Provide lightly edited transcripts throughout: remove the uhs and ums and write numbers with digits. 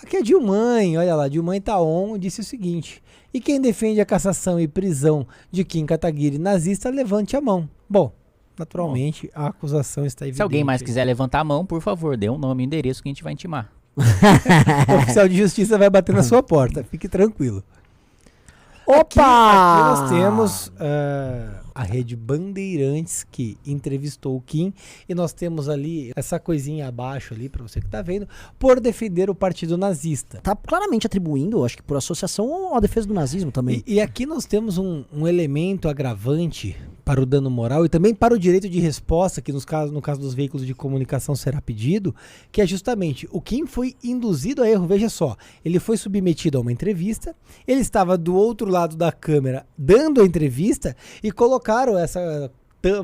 Aqui é Dilmãe, olha lá, Dilmãe Taon disse o seguinte: e quem defende a cassação e prisão de Kim Kataguiri nazista, levante a mão. Bom, naturalmente, a acusação está evidente. Se alguém mais quiser levantar a mão, por favor, dê um nome e endereço que a gente vai intimar. O oficial de justiça vai bater na sua porta, fique tranquilo. Opa! Aqui nós temos a Rede Bandeirantes, que entrevistou o Kim, e nós temos ali essa coisinha abaixo ali, para você que tá vendo, por defender o partido nazista. Tá claramente atribuindo, acho que por associação, a defesa do nazismo também. E aqui nós temos um elemento agravante para o dano moral e também para o direito de resposta, que no caso dos veículos de comunicação será pedido, que é justamente o Kim foi induzido a erro. Veja só, ele foi submetido a uma entrevista, ele estava do outro lado da câmera dando a entrevista e colocaram essa,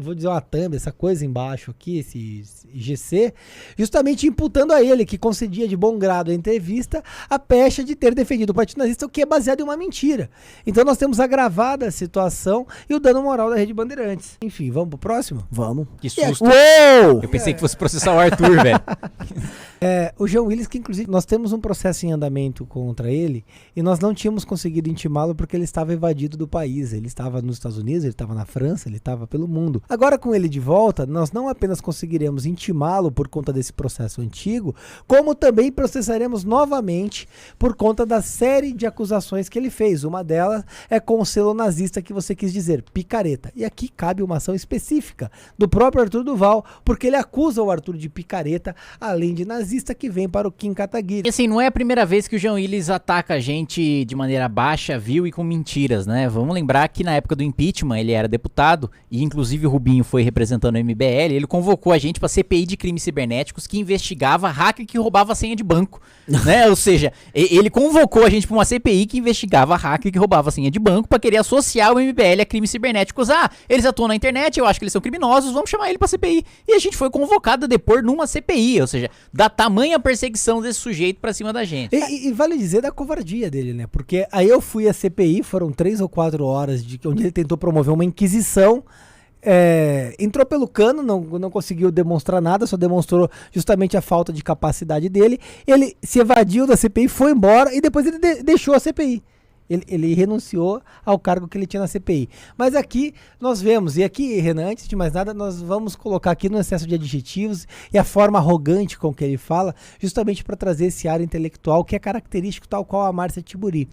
vou dizer uma thumb, essa coisa embaixo aqui, esse GC, justamente imputando a ele, que concedia de bom grado a entrevista, a pecha de ter defendido o partido nazista, o que é baseado em uma mentira. Então nós temos agravada a situação e o dano moral da Rede Bandeirantes. Enfim, vamos pro próximo? Vamos. Que susto. Uou! Eu pensei que fosse processar o Arthur, velho. O Jean Willis, que inclusive nós temos um processo em andamento contra ele e nós não tínhamos conseguido intimá-lo porque ele estava evadido do país. Ele estava nos Estados Unidos, ele estava na França, ele estava pelo mundo. Agora, com ele de volta, nós não apenas conseguiremos intimá-lo por conta desse processo antigo, como também processaremos novamente por conta da série de acusações que ele fez. Uma delas é com o selo nazista que você quis dizer, picareta. E aqui cabe uma ação específica do próprio Arthur Duval, porque ele acusa o Arthur de picareta, além de nazista, que vem para o Kim Kataguiri. E assim, não é a primeira vez que o Jean Willis ataca a gente de maneira baixa, vil e com mentiras, né? Vamos lembrar que na época do impeachment ele era deputado e inclusive o Rubinho foi representando o MBL, ele convocou a gente para CPI de crimes cibernéticos que investigava hacker que roubava a senha de banco, né? Ou seja, ele convocou a gente para uma CPI que investigava hacker que roubava a senha de banco para querer associar o MBL a crimes cibernéticos. Ah, eles atuam na internet, eu acho que eles são criminosos, vamos chamar ele para CPI. E a gente foi convocado a depor numa CPI, ou seja, da tamanha perseguição desse sujeito pra cima da gente. E vale dizer da covardia dele, né? Porque aí eu fui à CPI, foram 3 ou 4 horas onde ele tentou promover uma inquisição, entrou pelo cano, não conseguiu demonstrar nada, só demonstrou justamente a falta de capacidade dele. Ele se evadiu da CPI, foi embora e depois ele deixou a CPI. Ele renunciou ao cargo que ele tinha na CPI. Mas aqui nós vemos, e aqui, Renan, antes de mais nada, nós vamos colocar aqui no excesso de adjetivos e a forma arrogante com que ele fala, justamente para trazer esse ar intelectual que é característico tal qual a Márcia Tiburi.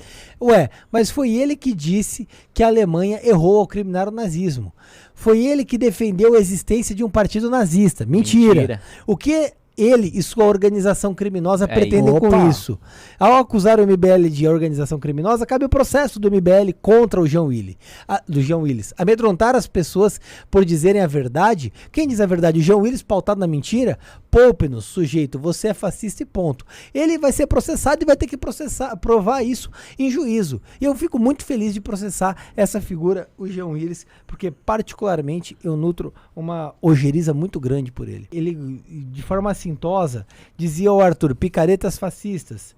Mas foi ele que disse que a Alemanha errou ao criminar o nazismo. Foi ele que defendeu a existência de um partido nazista. Mentira. O que ele e sua organização criminosa pretendem com isso? Ao acusar o MBL de organização criminosa, cabe o processo do MBL contra o Jean Willis. Amedrontar as pessoas por dizerem a verdade. Quem diz a verdade? O Jean Willis, pautado na mentira? Poupe-nos, sujeito, você é fascista e ponto. Ele vai ser processado e vai ter que provar isso em juízo. E eu fico muito feliz de processar essa figura, o Jean Willis, porque particularmente eu nutro uma ojeriza muito grande por ele. Ele, de forma assintosa, dizia ao Arthur, picaretas fascistas.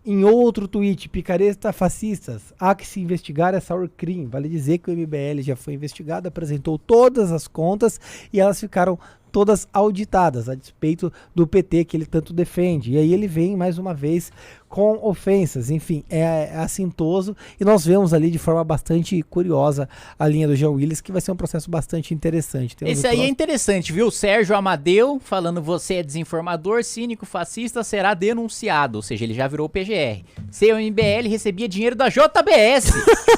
Em outro tweet, picareta fascistas, há que se investigar essa Urcrim. Vale dizer que o MBL já foi investigado, apresentou todas as contas e elas ficaram todas auditadas, a despeito do PT que ele tanto defende. E aí ele vem mais uma vez com ofensas, enfim, é assintoso, e nós vemos ali de forma bastante curiosa a linha do Jean Willis, que vai ser um processo bastante interessante. Esse aí é interessante, viu? Sérgio Amadeu falando: você é desinformador, cínico, fascista, será denunciado, ou seja, ele já virou o PGR. Seu MBL recebia dinheiro da JBS,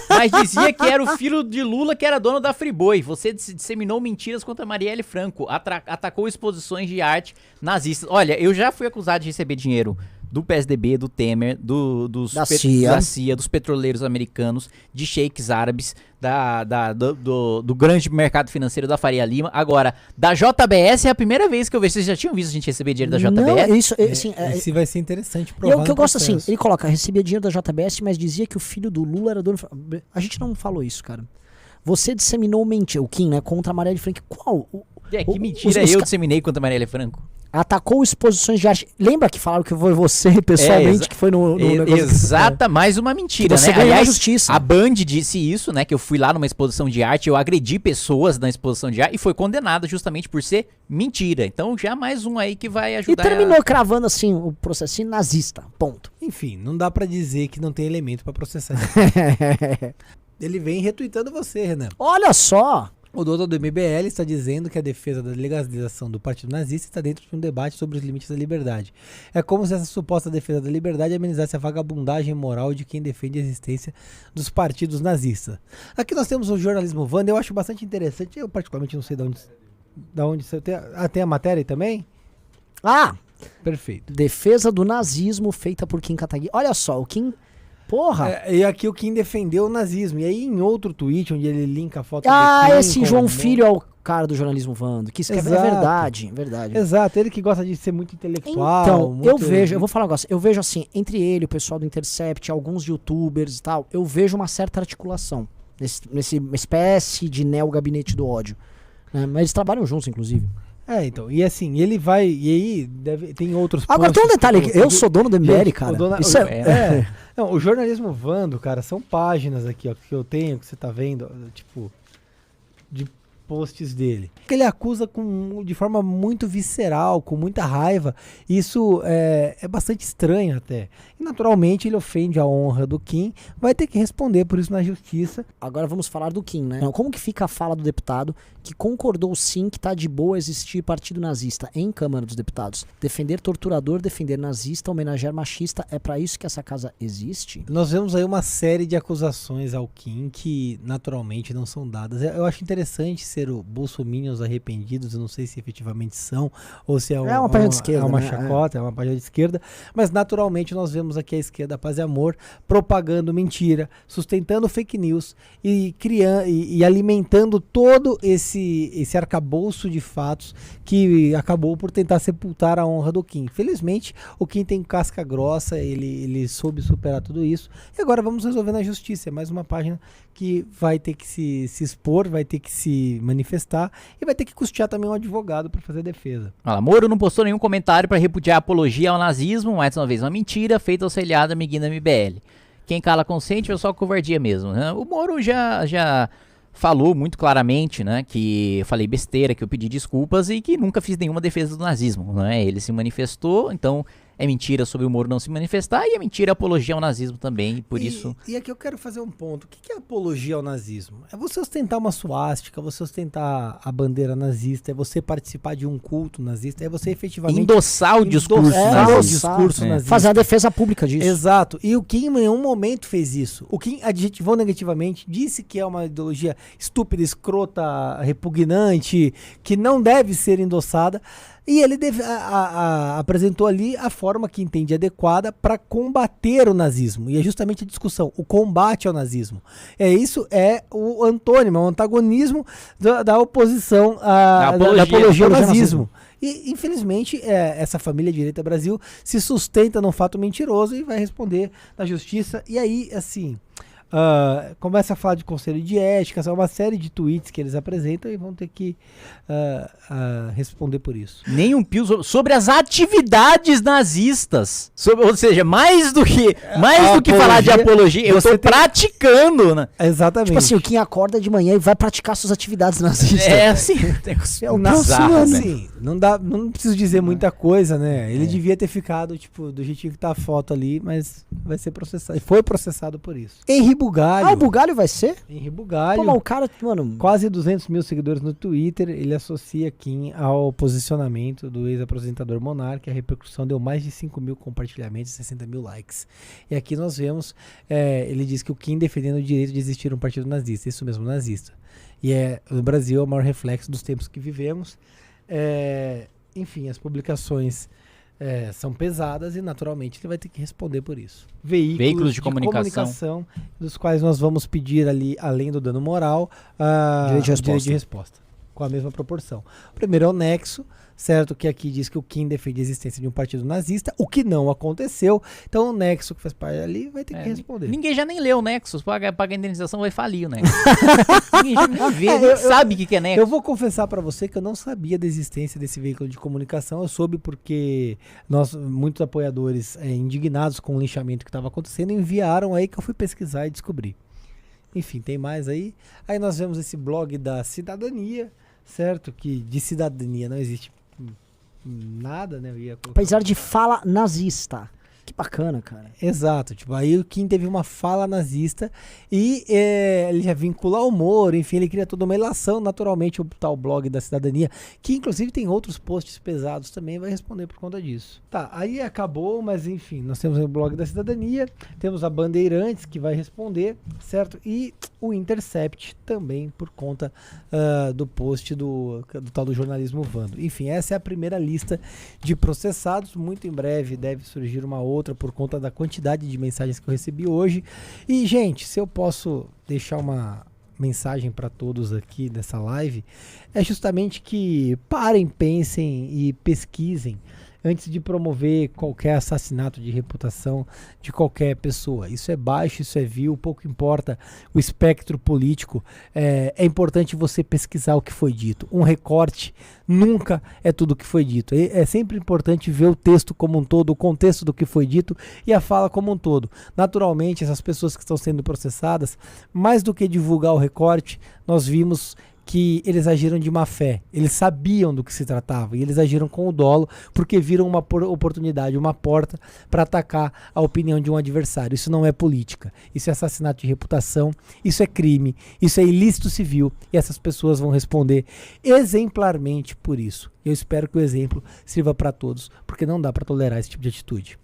mas dizia que era o filho de Lula que era dono da Friboi. Você disseminou mentiras contra Marielle Franco, atacou exposições de arte nazistas. Olha, eu já fui acusado de receber dinheiro do PSDB, do Temer, da CIA, dos petroleiros americanos, de sheiks árabes, do grande mercado financeiro da Faria Lima. Agora, da JBS é a primeira vez que eu vejo. Vocês já tinham visto a gente receber dinheiro da JBS? Não, isso, assim, esse vai ser interessante provar. E o que eu gosto assim, ele coloca, recebia dinheiro da JBS, mas dizia que o filho do Lula era dono... A gente não falou isso, cara. Você disseminou mentira, o Kim, né, contra a Marielle Franco. Qual? Que mentira, eu disseminei contra a Marielle Franco. Atacou exposições de arte. Lembra que falaram que foi você pessoalmente que foi no negócio? Exata, mais uma mentira, você né? ganhou a Aliás, justiça. a Band disse isso, né? Que eu fui lá numa exposição de arte, eu agredi pessoas na exposição de arte e foi condenada justamente por ser mentira. Então já mais um aí que vai E ajudar. terminou cravando assim o processinho nazista. Ponto. Enfim, não dá pra dizer que não tem elemento pra processar. Ele vem retweetando você, Renan. Olha só. O doutor do MBL está dizendo que a defesa da legalização do partido nazista está dentro de um debate sobre os limites da liberdade. É como se essa suposta defesa da liberdade amenizasse a vagabundagem moral de quem defende a existência dos partidos nazistas. Aqui nós temos o jornalismo Wanda, eu acho bastante interessante. Eu particularmente não sei de onde você tem. Tem a matéria aí também? Ah, Perfeito. defesa do nazismo feita por Kim Kataguiri. Olha só, o Kim... Porra. E aqui o Kim defendeu o nazismo. E aí em outro tweet, onde ele linka a foto Ah, do Kim esse com João o- Filho é o cara do jornalismo Vando. Que escreve. É Exato. verdade. Exato, ele que gosta de ser muito intelectual. Então, eu muito- vejo, eu vou falar um negócio, eu vejo assim, entre ele, o pessoal do Intercept, alguns youtubers e tal, eu vejo uma certa articulação nesse espécie de neo-gabinete do ódio. Né? Mas eles trabalham juntos, inclusive. Então, e assim, ele vai, e aí tem outros Agora tem um posts detalhe que aqui, eu sou dono do MBL, Gente, cara. o dona- Isso o- é... Não, o jornalismo Vando, cara, são páginas aqui, ó, que eu tenho, que você tá vendo, tipo, de posts dele. Que ele acusa de forma muito visceral, com muita raiva. Isso é bastante estranho até. E naturalmente ele ofende a honra do Kim, vai ter que responder por isso na justiça. Agora vamos falar do Kim, né? Então, como que fica a fala do deputado que concordou sim que tá de boa existir partido nazista em Câmara dos Deputados? Defender torturador, defender nazista, homenagear machista, é pra isso que essa casa existe? Nós vemos aí uma série de acusações ao Kim que naturalmente não são dadas. Eu acho interessante ser o bolsominions arrependidos, eu não sei se efetivamente são, ou se é uma página de esquerda, é uma né? chacota, é uma página de esquerda, mas naturalmente nós vemos aqui a esquerda Paz e Amor propagando mentira, sustentando fake news e criando e alimentando todo esse arcabouço de fatos que acabou por tentar sepultar a honra do Kim. Felizmente, o Kim tem casca grossa, ele soube superar tudo isso, e agora vamos resolver na justiça. É mais uma página que vai ter que se expor, vai ter que se manifestar e vai ter que custear também um advogado para fazer defesa. Olha lá, Moro não postou nenhum comentário para repudiar a apologia ao nazismo, mais uma vez uma mentira feita ao seriado amiguinho da MBL. Quem cala consente é só covardia mesmo, né? O Moro já falou muito claramente, né, que eu falei besteira, que eu pedi desculpas e que nunca fiz nenhuma defesa do nazismo, né? Ele se manifestou, então é mentira sobre o Moro não se manifestar e é mentira a apologia ao nazismo também, e por isso... E aqui eu quero fazer um ponto. O que é apologia ao nazismo? É você ostentar uma suástica, você ostentar a bandeira nazista, é você participar de um culto nazista, é você efetivamente... Endossar o discurso endossar nazista. o discurso nazista. Fazer a defesa pública disso. Exato. E o Kim em nenhum momento fez isso. O Kim adjetivou negativamente, disse que é uma ideologia estúpida, escrota, repugnante, que não deve ser endossada. E ele apresentou ali a forma que entende adequada para combater o nazismo. E é justamente a discussão, o combate ao nazismo. Isso é o antônimo, o antagonismo da oposição da apologia ao nazismo. E, infelizmente, essa família Direita Brasil se sustenta num fato mentiroso e vai responder na justiça. E aí, assim... começa a falar de conselho de ética, são uma série de tweets que eles apresentam e vão ter que responder por isso. Nem um pio sobre as atividades nazistas. Ou seja, mais do que falar de apologia, eu tô praticando, né? Exatamente. Tipo assim, o Kim acorda de manhã e vai praticar suas atividades nazistas. É assim, é um bizarro, assim, não preciso dizer muita coisa, né? Ele devia ter ficado, tipo, do jeitinho que tá a foto ali, mas vai ser processado. Foi processado por isso. Henri Bugalho. O Bugalho vai ser? Henri Bugalho. Pô, mas o cara, mano... Quase 200 mil seguidores no Twitter. Ele associa Kim ao posicionamento do ex-apresentador Monark. A repercussão deu mais de 5 mil compartilhamentos e 60 mil likes. E aqui nós vemos, ele diz que o Kim defendendo o direito de existir um partido nazista. Isso mesmo, nazista. E no Brasil é o maior reflexo dos tempos que vivemos. Enfim, as publicações... são pesadas e naturalmente ele vai ter que responder por isso. Veículos de comunicação, dos quais nós vamos pedir ali, além do dano moral, direito de resposta, com a mesma proporção. O primeiro é o Nexo, certo? Que aqui diz que o Kim defende a existência de um partido nazista, o que não aconteceu. Então o Nexo, que faz parte ali, vai ter que responder. Ninguém já nem leu o Nexus, paga a indenização, vai falir o Nexus. Ninguém já nem vê, nem sabe o que é Nexus. Eu vou confessar pra você que eu não sabia da existência desse veículo de comunicação. Eu soube porque muitos apoiadores indignados com o linchamento que estava acontecendo enviaram aí, que eu fui pesquisar e descobri. Enfim, tem mais aí. Aí nós vemos esse blog da cidadania, certo? Que de cidadania não existe nada, né? Eu ia colocar... Apesar de fala nazista. Que bacana, cara. Exato, tipo, aí o Kim teve uma fala nazista e ele já vincula ao Moro, enfim, ele cria toda uma ilação, naturalmente o tal blog da cidadania, que inclusive tem outros posts pesados também, vai responder por conta disso. Tá, aí acabou, mas enfim, nós temos o blog da cidadania, temos a Bandeirantes que vai responder, certo? E o Intercept também por conta do post do tal do jornalismo Vando. Enfim, essa é a primeira lista de processados, muito em breve deve surgir uma outra por conta da quantidade de mensagens que eu recebi hoje. E, gente, se eu posso deixar uma mensagem para todos aqui nessa live, é justamente que parem, pensem e pesquisem antes de promover qualquer assassinato de reputação de qualquer pessoa. Isso é baixo, isso é vil, pouco importa o espectro político. É importante você pesquisar o que foi dito. Um recorte nunca é tudo o que foi dito. É sempre importante ver o texto como um todo, o contexto do que foi dito e a fala como um todo. Naturalmente, essas pessoas que estão sendo processadas, mais do que divulgar o recorte, nós vimos que eles agiram de má fé, eles sabiam do que se tratava e eles agiram com o dolo porque viram uma oportunidade, uma porta para atacar a opinião de um adversário. Isso não é política, isso é assassinato de reputação, isso é crime, isso é ilícito civil e essas pessoas vão responder exemplarmente por isso. Eu espero que o exemplo sirva para todos, porque não dá para tolerar esse tipo de atitude.